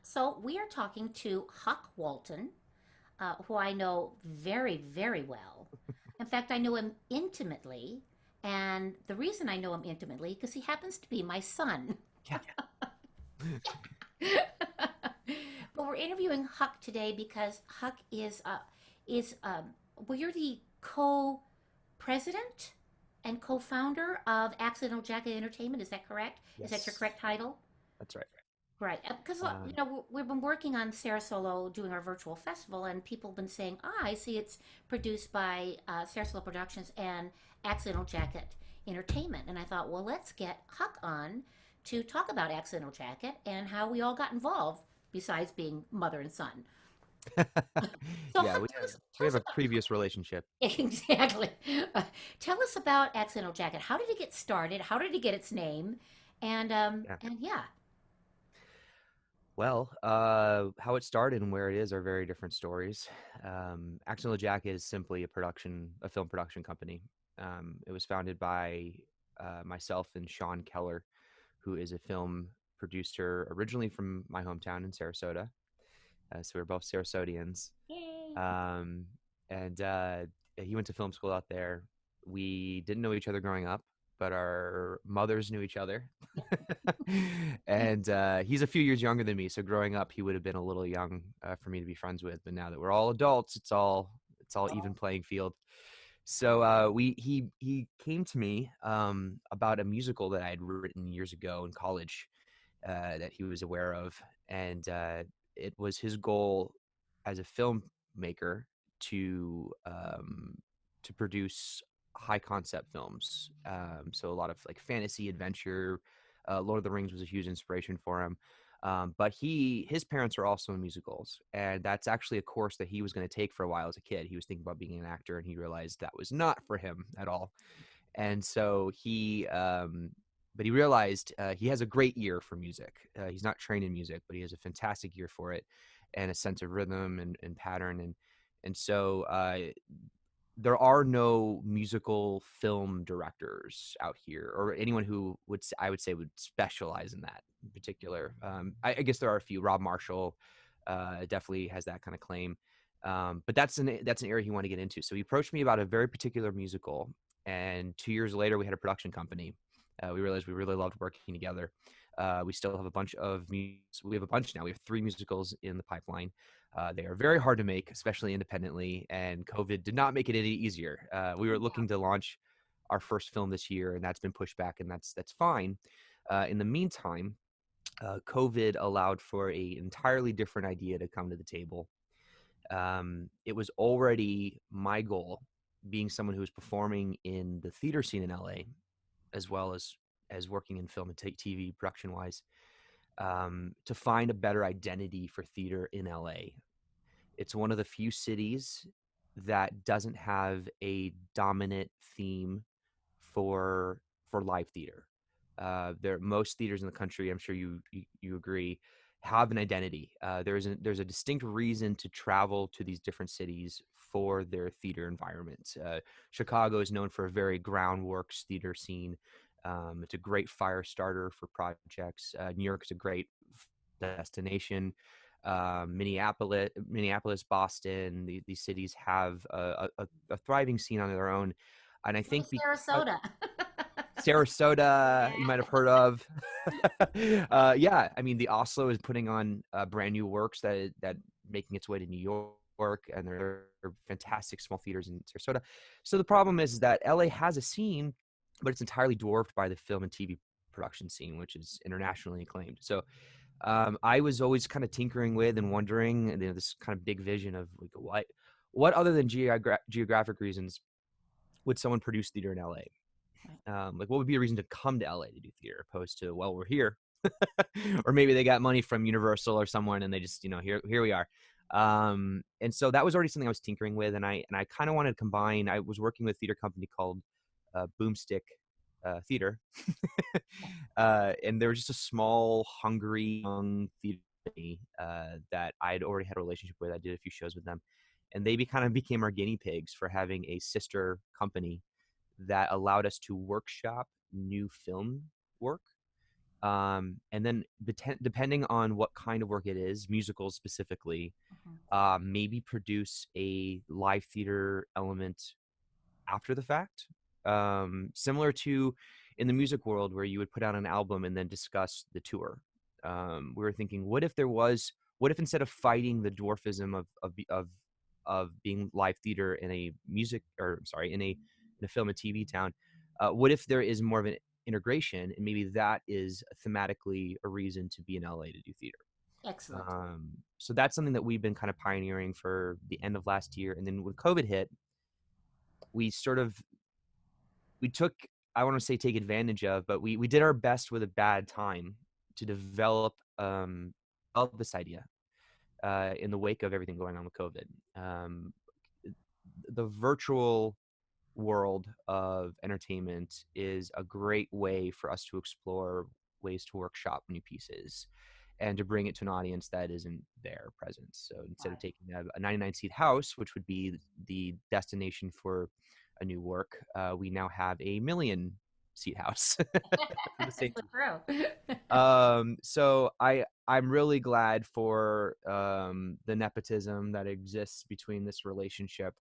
So we are talking to Huck Walton, who I know very, very well. In fact, I know him intimately. And the reason I know him intimately, because he happens to be my son. Yeah. But we're interviewing Huck today because Huck well, you're the co-president and co-founder of Accidental Jacket Entertainment. Is that correct? Is that your Yes, correct title? that's right. Right, because Um, we've been working on SaraSolo doing our virtual festival, and people have been saying, "Ah, I see it's produced by SaraSolo Productions and Accidental Jacket Entertainment." And I thought, well, let's get Huck on to talk about Accidental Jacket and how we all got involved, besides being mother and son. So, yeah, Huck, we tell have us, we tell have us a about previous relationship. exactly. Tell us about Accidental Jacket. How did it get started? How did it get its name? Yeah. And yeah, Well, how it started and where it is are very different stories. Accidental Jacket is simply a film production company. It was founded by myself and Sean Keller, who is a film producer originally from my hometown in Sarasota. So we're both Sarasodians. yay. Um, and he went to film school out there. We didn't know each other growing up, but our mothers knew each other. And he's a few years younger than me, so growing up, he would have been a little young for me to be friends with. But now that we're all adults, it's all even playing field. So he came to me about a musical that I had written years ago in college that he was aware of, and it was his goal as a filmmaker to to produce high concept films. So a lot of like fantasy adventure. Lord of the Rings was a huge inspiration for him. But his parents are also in musicals, and that's actually a course that he was going to take for a while as a kid. He was thinking about being an actor, and he realized that was not for him at all. And so but he realized he has a great ear for music. He's not trained in music, but he has a fantastic ear for it and a sense of rhythm and pattern. And so there are no musical film directors out here, or anyone who I would say would specialize in that in particular. I guess there are a few. Rob Marshall definitely has that kind of claim. But that's an area he wanted to get into. So he approached me about a very particular musical, and 2 years later, we had a production company. We realized we really loved working together. We still have a bunch of we have a bunch now. We have 3 musicals in the pipeline. They are very hard to make, especially independently, and COVID did not make it any easier. We were looking to launch our first film this year, and that's been pushed back, and that's fine. In the meantime, COVID allowed for a entirely different idea to come to the table. It was already my goal, being someone who was performing in the theater scene in LA, as well as working in film and TV production wise, to find a better identity for theater in LA. It's one of the few cities that doesn't have a dominant theme for live theater. There most theaters in the country, I'm sure you agree, have an identity. There's a distinct reason to travel to these different cities for their theater environment. Chicago is known for a very groundworks theater scene. It's a great fire starter for projects. New York's a great destination. Minneapolis, Boston, these cities have a thriving scene on their own, and I Hey, think because Sarasota. Sarasota, you might have Yeah. heard of. Yeah, I mean, the Oslo is putting on brand new works that making its way to New York, and there are fantastic small theaters in Sarasota. So the problem is that LA has a scene, but it's entirely dwarfed by the film and TV production scene, which is internationally acclaimed. So I was always kind of tinkering with and wondering, this kind of big vision of like what other than geographic reasons would someone produce theater in LA? Right. Like, what would be a reason to come to LA to do theater, opposed to, well, we're here, or maybe they got money from Universal or someone, and they just, here we are. And so that was already something I was tinkering with, and I kind of wanted to combine. I was working with a theater company called Boomstick Theater, and they were just a small, hungry young theater company that I'd already had a relationship with. I did a few shows with them, and they kind of became our guinea pigs for having a sister company that allowed us to workshop new film work And then depending on what kind of work it is, musicals specifically, Mhm. maybe produce a live theater element after the fact, similar to in the music world where you would put out an album and then discuss the tour. We were thinking, what if instead of fighting the dwarfism of being live theater in a music, or sorry, in a film and TV town, what if there is more of an integration, and maybe that is thematically a reason to be in LA to do theater. Excellent. So that's something that we've been kind of pioneering for the end of last year, and then when COVID hit, we sort of we took, I want to say take advantage of, but we did our best with a bad time to develop this idea in the wake of everything going on with COVID. Um, the virtual world of entertainment is a great way for us to explore ways to workshop new pieces and to bring it to an audience that isn't there present. So instead of Right. taking a 99 seat house, which would be the destination for a new work, we now have a million seat house for the same. So true. So I'm really glad for the nepotism that exists between this relationship,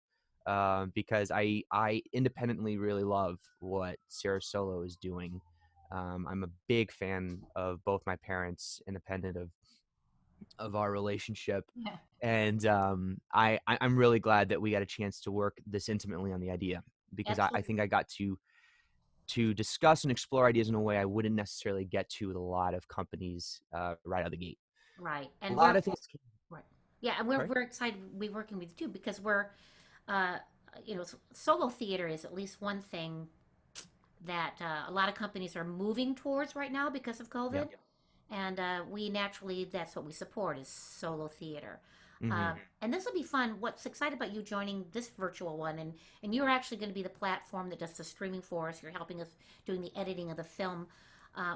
because I independently really love what Sarah Solo is doing. I'm a big fan of both my parents, independent of our relationship, Yeah. and I'm really glad that we got a chance to work this intimately on the idea, because I Absolutely. think I got to discuss and explore ideas in a way I wouldn't necessarily get to with a lot of companies right out of the gate. Right. A And lot we're of things. right. Yeah, and we're Sorry. we're excited to be working with you too because we're uh solo theater is at least one thing that a lot of companies are moving towards right now because of COVID. Yep. And we naturally, that's what we support is solo theater. Hmm. And this will be fun. What's exciting about you joining this virtual one, and you're actually going to be the platform that does the streaming for us. You're helping us doing the editing of the film.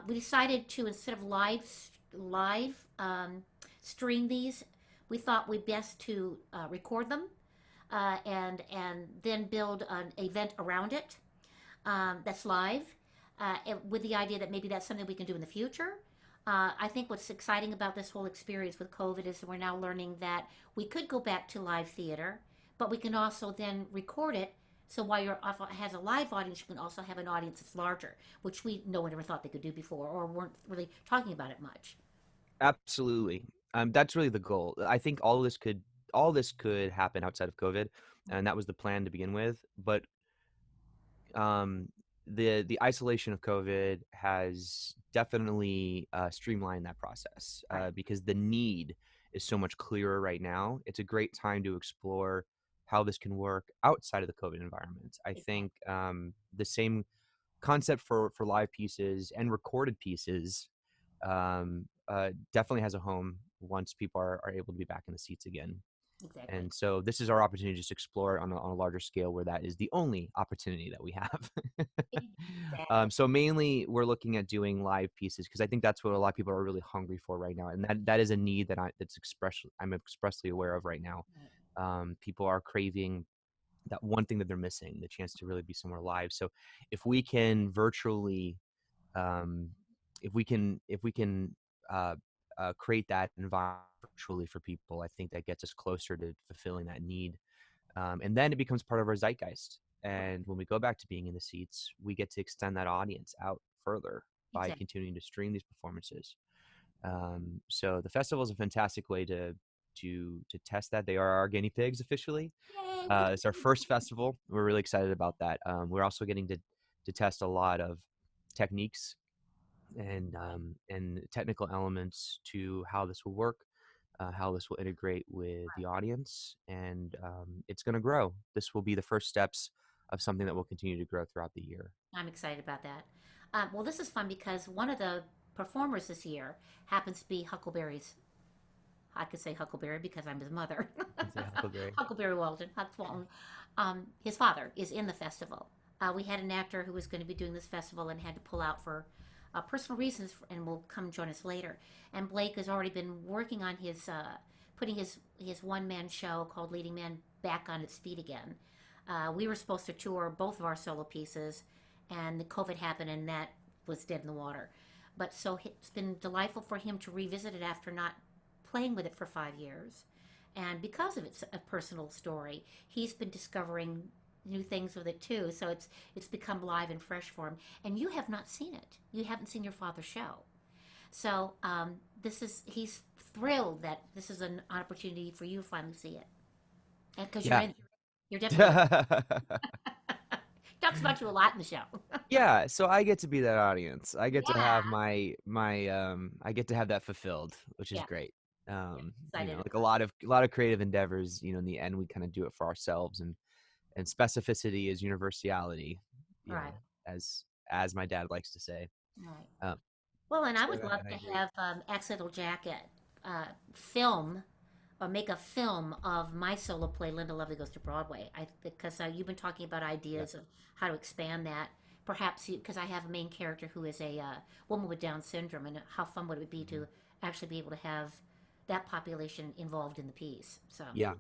We decided to, instead of live stream these, we thought we best to record them and then build an event around it that's live, with the idea that maybe that's something we can do in the future. I think what's exciting about this whole experience with COVID is that we're now learning that we could go back to live theater, but we can also then record it. So while you're has a live audience, you can also have an audience that's larger, which no one ever thought they could do before, or weren't really talking about it much. Absolutely. That's really the goal. I think all this could happen outside of COVID, and that was the plan to begin with. But um, the isolation of COVID has definitely streamlined that process, Right. because the need is so much clearer right now. It's a great time to explore how this can work outside of the COVID environment. I Exactly. think the same concept for live pieces and recorded pieces definitely has a home once people are able to be back in the seats again. Exactly. And so this is our opportunity to just explore it on a larger scale where that is the only opportunity that we have. Exactly. So mainly we're looking at doing live pieces because I think that's what a lot of people are really hungry for right now, and that is a need I'm expressly aware of right now. People are craving that one thing that they're missing, the chance to really be somewhere live. So if we can virtually, um, if we can uh, create that environment virtually for people, I think that gets us closer to fulfilling that need. And then it becomes part of our zeitgeist. And when we go back to being in the seats, we get to extend that audience out further by Exactly. continuing to stream these performances. So the festival is a fantastic way to test that. They are our guinea pigs officially. Yay! It's our first festival. We're really excited about that. We're also getting to test a lot of techniques and technical elements to how this will work, how this will integrate with the audience, and it's going to grow. This will be the first steps of something that will continue to grow throughout the year. I'm excited about that. Well, this is fun because one of the performers this year happens to be Huckleberry's. I could say Huckleberry because I'm his mother. It's a Huckleberry. Huckleberry Walton, Huck Walton. His father is in the festival. We had an actor who was going to be doing this festival and had to pull out for personal reasons, and will come join us later. And Blake has already been working on his putting his one man show called Leading Man back on its feet again. We were supposed to tour both of our solo pieces, and the COVID happened, and that was dead in the water. But so it's been delightful for him to revisit it after not playing with it for 5 years. And because of it's a personal story, he's been discovering new things with it too. So it's become live and fresh for him. And you have not seen it. You haven't seen your father's show. So this is he's thrilled that this is an opportunity for you to finally see it. And because Yeah. you're definitely talks about you a lot in the show. Yeah, so I get to be that audience. I get to Yeah, have I get to have that fulfilled, which is yeah, great. yeah. You know, Excited like about a lot of creative endeavors, you know, in the end we kind of do it for ourselves, and specificity is universality, it. you Right, know, as my dad likes to say. right. Um, Well, and I would love and I to agree. have Accidental Jacket film or make a film of my solo play, Linda Lovely Goes to Broadway. Because you've been talking about Yeah. ideas of how to expand that. Perhaps because I have a main character who is a woman with Down syndrome, and how fun would it be Mhm. to actually be able to have that population involved in the piece? So Yeah,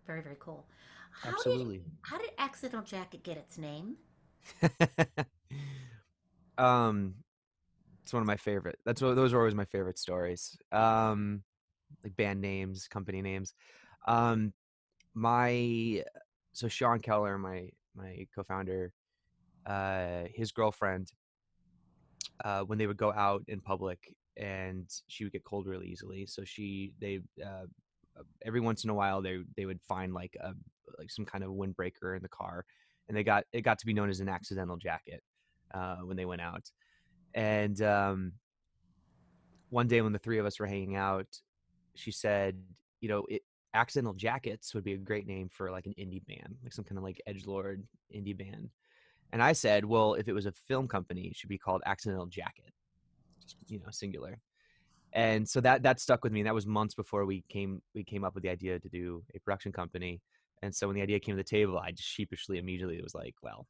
very, very cool. How did absolutely. how did Accidental Jacket get its name? um, it's one of my favorite. Those are always my favorite stories. Like band names, company names. Um, my so Sean Keller, my co-founder, his girlfriend, when they would go out in public, and she would get cold really easily, so they every once in a while they would find like some kind of windbreaker in the car, and it got to be known as an accidental jacket when they went out. And one day when the three of us were hanging out, she said, you know, accidental jackets would be a great name for like an indie band, like some kind of like edgelord indie band. And I said, well, if it was a film company, it should be called Accidental Jacket, just, you know, singular. And so that stuck with me. And that was months before we came up with the idea to do a production company. And so when the idea came to the table, I just sheepishly immediately was like, well,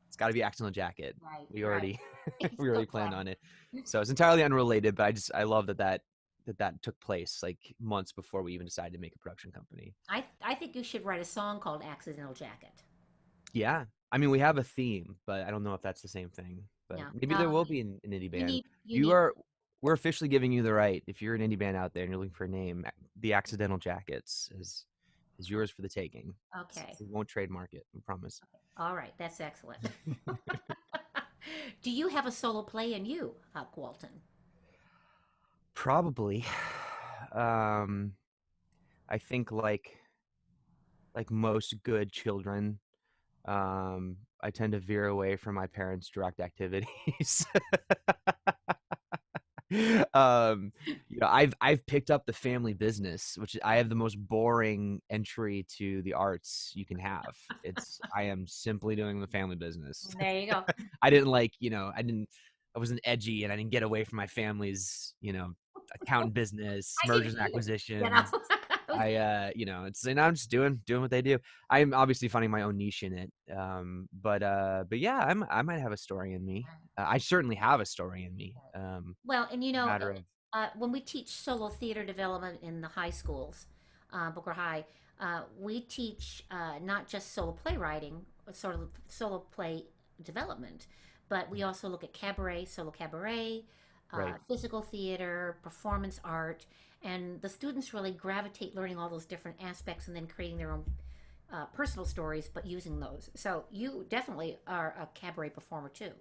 it's got to be Accidental Jacket. Right, We right. already It's we so already planned clever. on it. So it's entirely unrelated, but I love that took place like months before we even decided to make a production company. I think you should write a song called Accidental Jacket. Yeah. I mean, we have a theme, but I don't know if that's the same thing. But No, maybe there no, will be an indie band. you You need are We're officially giving you the right. If you're an indie band out there and you're looking for a name, the Accidental Jackets is yours for the taking. okay. We won't trademark it, I promise. All right, that's excellent. Do you have a solo play in you, Huck Walton? Probably. Um, I think like most good children, I tend to veer away from my parents' direct activities. um you know, I've picked up the family business, which I have the most boring entry to the arts you can have. I am simply doing the family business. There you go. I didn't like, you know, I wasn't edgy, and I didn't get away from my family's, you know, accountant business, I mergers didn't and either. You know, acquisitions. You know, it's, and I'm just doing what they do. I'm obviously finding my own niche in it. But yeah, I might have a story in me. I certainly have a story in me. well, and Matter of when we teach solo theater development in the high schools, Booker High, we teach not just solo playwriting, sort of solo play development, but we also look at cabaret, solo cabaret, right. physical theater, performance art, and the students really gravitate learning all those different aspects and then creating their own personal stories, but using those. So you definitely are a cabaret performer too.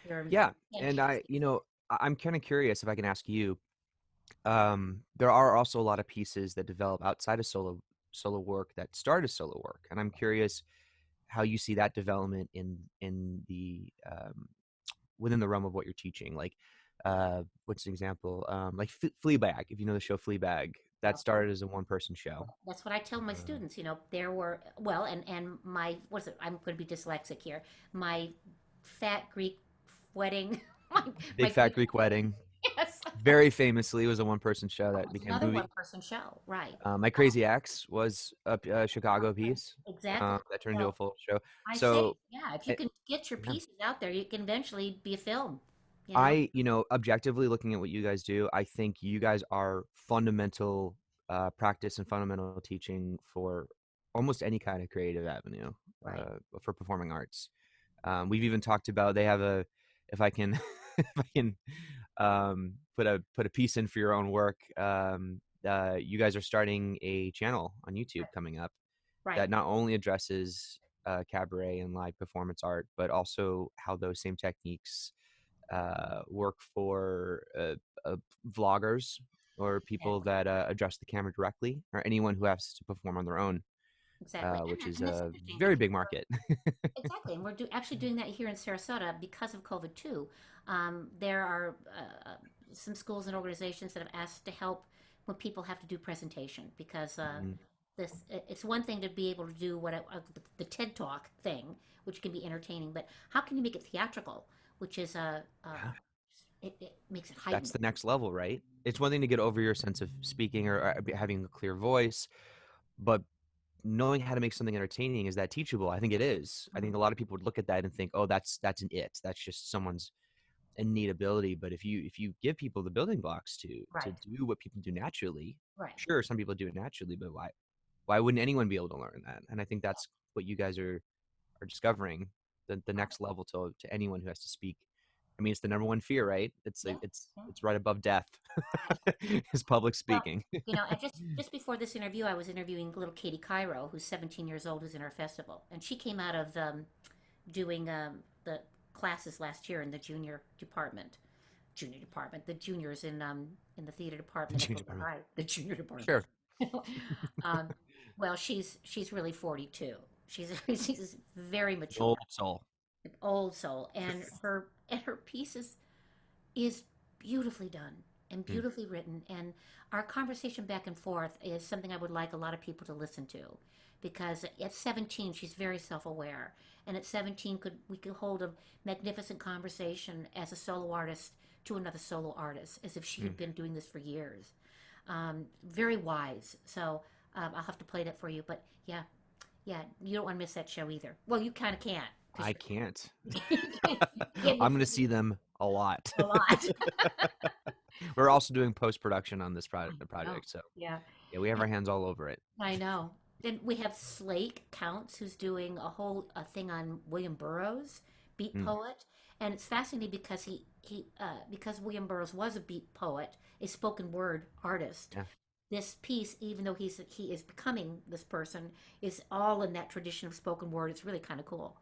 You're Yeah, and fantastic. you know, I'm kind of curious if I can ask you. There are also a lot of pieces that develop outside of solo work that start as solo work, and I'm curious how you see that development in the within the realm of what you're teaching. Like, what's an example? Like Fleabag, if you know the show Fleabag, that started as a one person show. That's what I tell my Um, students. There were well, and my what's it? I'm going to be dyslexic here. My fat Greek wedding. my, Big my Fat Greek Greek Wedding, yes. very famously, was a one person show Oh, that it's became a another movie. one person show, right? My Crazy Ex was a Chicago piece Exactly. that turned into a So full show. I say, So, yeah, if you it, can get your yeah, pieces out there, you can eventually be a film. You know, I, you know, objectively looking at what you guys do, I think you guys are fundamental practice and fundamental teaching for almost any kind of creative avenue right? for performing arts. We've even talked about they have a, if I can. if I can put a piece in for your own work. You guys are starting a channel on YouTube coming up Right. that not only addresses cabaret and live performance art, but also how those same techniques work for vloggers or people Exactly. that address the camera directly, or anyone who has to perform on their own, Exactly. which is And that's a interesting very because big market. exactly, and we're actually doing that here in Sarasota because of COVID too. There are some schools and organizations that have asked to help when people have to do presentation because Mhm. it's one thing to be able to do the TED Talk thing, which can be entertaining, but how can you make it theatrical, which is Yeah, it makes it that's heightened. the next level, right? It's one thing to get over your sense of speaking or having a clear voice, but knowing how to make something entertaining, is that teachable? I think it is. I think Mhm. a lot of people would look at that and think, oh, that's an it. That's just someone's innate ability. But if you give people the building blocks to Right, do what people do naturally, right, sure, some people do it naturally, but why wouldn't anyone be able to learn that? And I think that's what you guys are discovering, the right. next level to anyone who has to speak. I mean, it's the number one fear, right? It's Yeah, like yeah. it's right above death Right. is public Well, speaking. and just before this interview, I was interviewing little Katie Cairo, who's 17 years old, who's in our festival, and she came out of doing the classes last year in the junior department, the juniors in the theater The department at change Brooklyn department. High, the junior department. Sure. um, well, she's really 42. She's very An old mature, soul. old soul, and her piece is beautifully done and Mm, beautifully written. And our conversation back and forth is something I would like a lot of people to listen to, because at 17 she's very self-aware, and at 17 we could hold a magnificent conversation as a solo artist to another solo artist as if she mm. had been doing this for years. Very wise. So I'll have to play that for you. But yeah, yeah, you don't want to miss that show either. Well, you kind of can't because I can't. you can't I'm miss going to see them a lot. a lot. We're also doing post production on this Oh, project, so yeah. yeah, we have our hands all over it. I know. Then we have Slake Counts, who's doing a thing on William Burroughs, beat Mm, poet, and it's fascinating because because William Burroughs was a beat poet, a spoken word artist. yeah. This piece, even though he is becoming this person, is all in that tradition of spoken word. It's really kind of cool.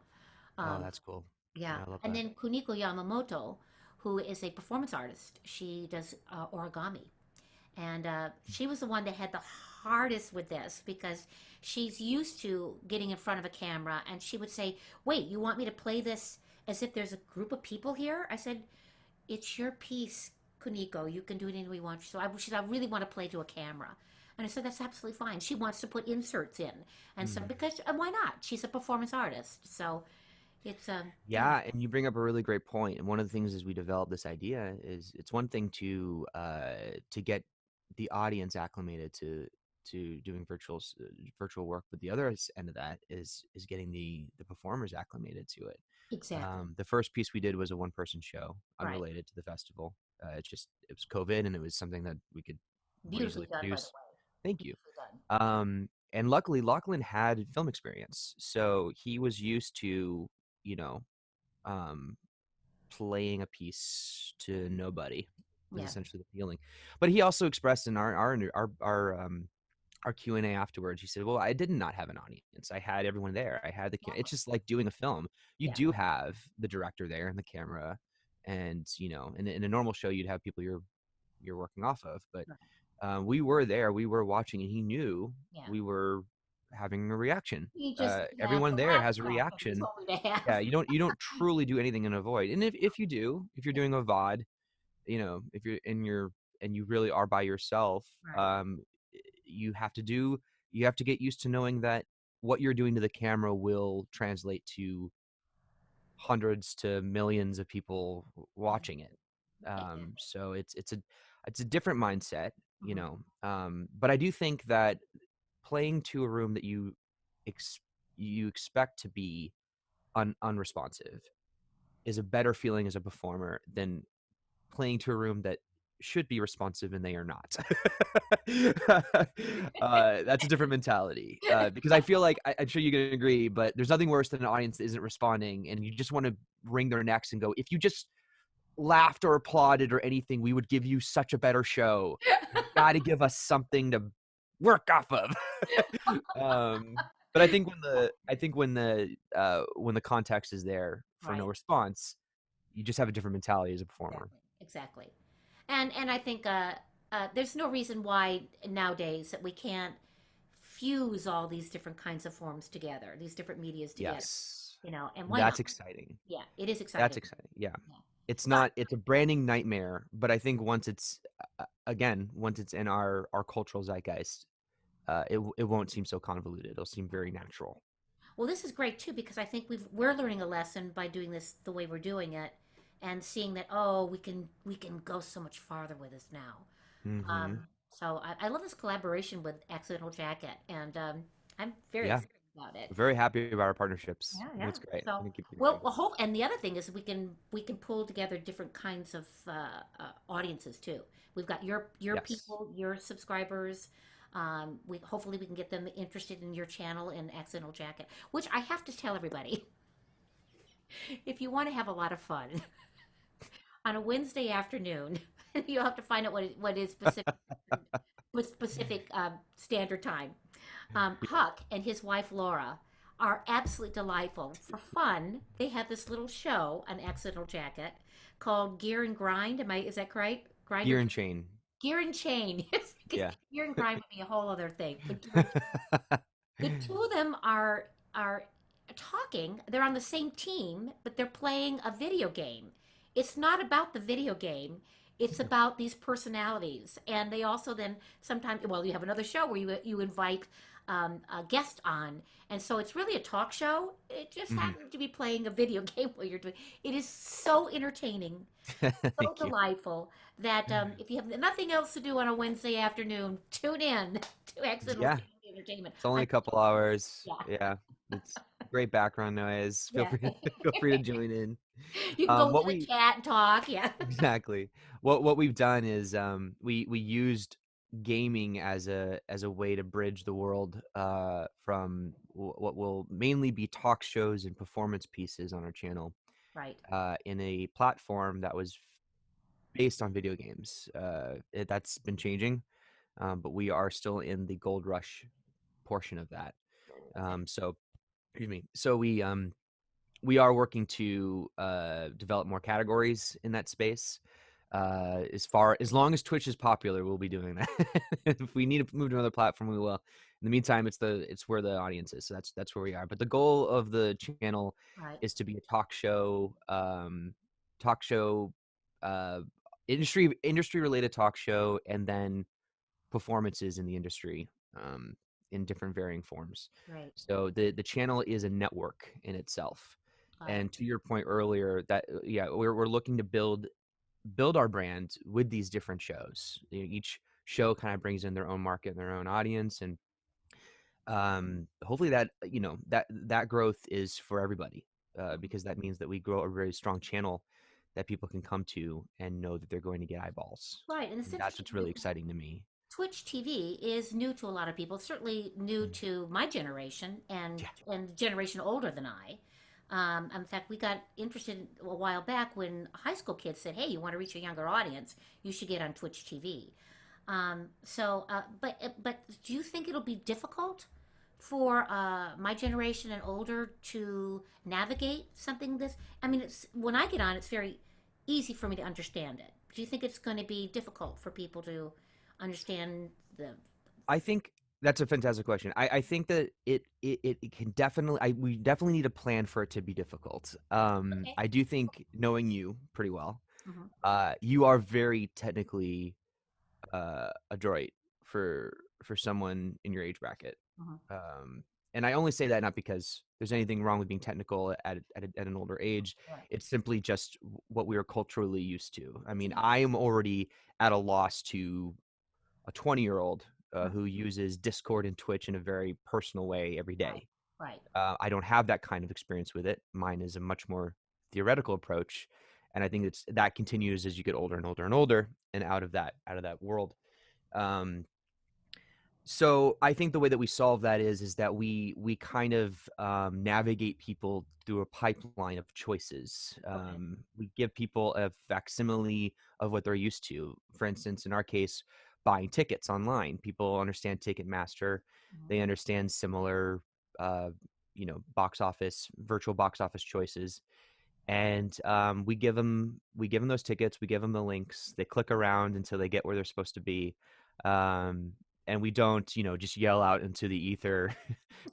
Oh, Um, that's cool. yeah, Yeah, I love and that. then Kuniko Yamamoto, who is a performance artist. She does origami, and she was the one that had the hardest with this because she's used to getting in front of a camera, and she would say, "Wait, you want me to play this as if there's a group of people here?" I said, "It's your piece, Kuniko. You can do it any way you want." She said, "I really want to play to a camera." And I said, "That's absolutely fine." She wants to put inserts in. And so, Mm. because, and why not? She's a performance artist. So it's, Yeah, and you bring up a really great point. And one of the things as we develop this idea is it's one thing to get the audience acclimated to doing virtual work, but the other end of that is getting the performers acclimated to it. exactly The first piece we did was a one person show, right. unrelated to the festival. It was COVID, and it was something that we could more Beautifully easily done, by the produce. way. Thank you. Beautifully done. And luckily, Lachlan had film experience, so he was used to, you know, um, playing a piece to nobody was Yeah. essentially the feeling. But he also expressed in our Q&A afterwards, he said, "Well, I did not have an audience. I had everyone there. I had it's Exactly. just like doing a film. You Yeah. do have the director there and the camera, and in a normal show, you'd have people you're working off of. But Right. we were there, we were watching, and he knew Yeah. we were having a reaction. You just have Everyone the there laugh has a track that he reaction. told me to have. Yeah, you don't truly do anything in a void. And if you do, if you're Yeah. doing a VOD, if you're and you really are by yourself, Right. you have to do you have to get used to knowing that what you're doing to the camera will translate to hundreds to millions of people Yeah. watching it. Exactly. So it's a different mindset, Mhm. but I do think that playing to a room that ex- you expect to be unresponsive is a better feeling as a performer than playing to a room that should be responsive and they are not. That's a different mentality, because I feel like I'm sure you can agree, but there's nothing worse than an audience that isn't responding, and you just want to wring their necks and go, if you just laughed or applauded or anything, we would give you such a better show. You got to give us something to work off of. But I think when the context is there for no Right. response, you just have a different mentality as a performer. Exactly. Exactly. And I think there's no reason why nowadays that we can't fuse all these different kinds of forms together, these different medias together. Yes. And why not? That's exciting. Yeah, it is That's exciting. exciting. Yeah. Yeah. It's But not it's a branding nightmare, but I think once it's in our cultural zeitgeist, it won't seem so convoluted. It'll seem very natural. well, this is great too because I think we're learning a lesson by doing this the way we're doing it, and seeing that oh we can go so much farther with this now. Hmm. So I love this collaboration with Accidental Jacket, and I'm very Yeah. excited about it. Very happy about our partnerships. Yeah, I think yeah. it's great. I So, think keep it well, going. hope, and the other thing is we can pull together different kinds of audiences too. We've got your Yes. people, your subscribers. We hopefully we can get them interested in your channel in Accidental Jacket, which I have to tell everybody, if you want to have a lot of fun on a Wednesday afternoon, you'll have to find out what is specific with specific standard time. Yeah. Huck and his wife Laura are absolutely delightful. For fun, they have this little show on Accidental Jacket called Gear and Grind. Is that right? Grind or Gear and chain. Gear and Chain? Yes, because Yeah. Gear and Grind would be a whole other thing. But Gear and the two of them are talking. They're on the same team, but they're playing a video game. It's not about the video game. It's about these personalities, and they also then sometimes. Well, you have another show where you invite a guest on, and so it's really a talk show. It just Mhm. happens to be playing a video game while you're doing. It is so entertaining, so Thank you. delightful that if you have nothing else to do on a Wednesday afternoon, tune in to Accidental Yeah. Entertainment. It's only a couple hours. Yeah, Yeah. It's great background noise. Feel yeah. free feel free to join in. You can go What into the we chat and talk. Yeah. exactly. What we've done is we used gaming as a way to bridge the world from what will mainly be talk shows and performance pieces on our channel Right. in a platform that was based on video games. That's been changing, but we are still in the gold rush portion of that. So excuse me. So we are working to develop more categories in that space. As long as Twitch is popular, we'll be doing that. If we need to move to another platform, we will. In the meantime, it's where the audience is. So that's where we are. But the goal of the channel Right. is to be a talk show, uh, industry related talk show, and then performances in the industry in different varying forms. Right. So the channel is a network in itself. Got it. And to your point earlier, that yeah, we're looking to build our brand with these different shows. Each show kind of brings in their own market and their own audience, and hopefully that that growth is for everybody because that means that we grow a very strong channel that people can come to and know that they're going to get eyeballs. Right. And it's And that's interesting what's really because exciting to me. Twitch TV is new to a lot of people. It's certainly new Mm. to my generation Yeah. and generation older than I. In fact, we got interested a while back when high school kids said, "Hey, you want to reach a younger audience? You should get on Twitch TV." But do you think it'll be difficult for my generation and older to navigate something this? I mean, it's when I get on, it's very easy for me to understand it. Do you think it's going to be difficult for people to understand the? I think that's a fantastic question. I think that it can definitely we definitely need a plan for it to be difficult. Okay. I do think knowing you pretty well, Hmm. you are very technically adroit for someone in your age bracket. Hmm. Um, and I only say that not because there's anything wrong with being technical at an older age. Right. It's simply just what we are culturally used to. I mean, Right. I am already at a loss to a 20-year-old Mhm. who uses Discord and Twitch in a very personal way every Right. day. Right. I don't have that kind of experience with it. Mine is a much more theoretical approach, and I think that continues as you get older and older and older and out of that world. Um, So I think the way that we solve that is that we kind of navigate people through a pipeline of choices. Okay. We give people a facsimile of what they're used to. For instance, in our case, buying tickets online. People understand Ticketmaster. They Mhm. understand similar, uh, box office, virtual box office choices, and we give them those tickets, we give them the links, they click around until they get where they're supposed to be, um, and we don't just yell out into the ether,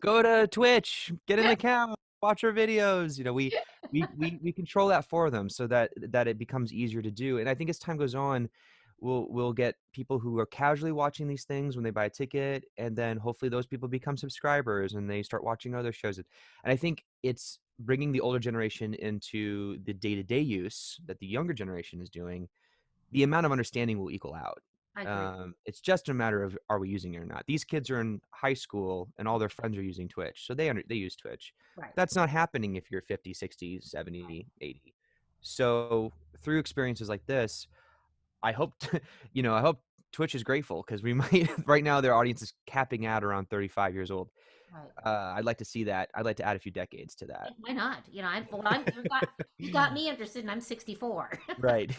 go to Twitch, get an account, watch our videos. We control that for them so that it becomes easier to do. And I think as time goes on, we'll get people who are casually watching these things when they buy a ticket, and then hopefully those people become subscribers and they start watching other shows. And I think it's bringing the older generation into the day-to-day use that the younger generation is doing. The amount of understanding will equal out. I agree. It's just a matter of, are we using it or not? These kids are in high school and all their friends are using Twitch, so they use Twitch. Right. That's not happening if you're 50, 60, 70, 80. So through experiences like this, I hope I hope Twitch is grateful, because we might right now their audience is capping out around 35 years old. Right. I'd like to see that. I'd like to add a few decades to that. And why not? You got me interested, and I'm 64. Right.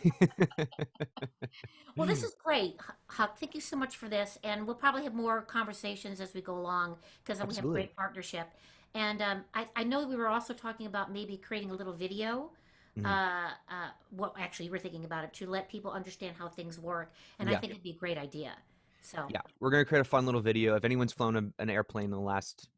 Well, this is great, Huck. Thank you so much for this, and we'll probably have more conversations as we go along because we have a Absolutely. great partnership. And I know we were also talking about maybe creating a little video. Mhm. Well, actually, we're thinking about it to let people understand how things work, and I Yeah. think it'd be a great idea. So, Yeah. We're gonna create a fun little video. If anyone's flown an airplane in the last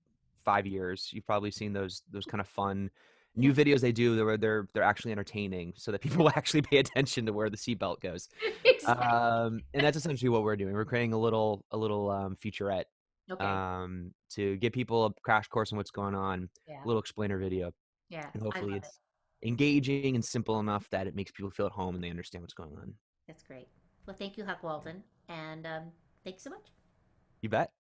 5 years, you've probably seen those kind of fun new yeah, videos they do where they're actually entertaining, so that people will actually pay attention to where the seatbelt goes. exactly. And that's essentially what we're doing. We're creating a little featurette, Okay. to give people a crash course on what's going on, Yeah. a little explainer video, Yeah. and I hopefully love it. it's engaging and simple enough that it makes people feel at home and they understand what's going on. That's great. Well, thank you, Huck Walton, and thanks so much. You bet.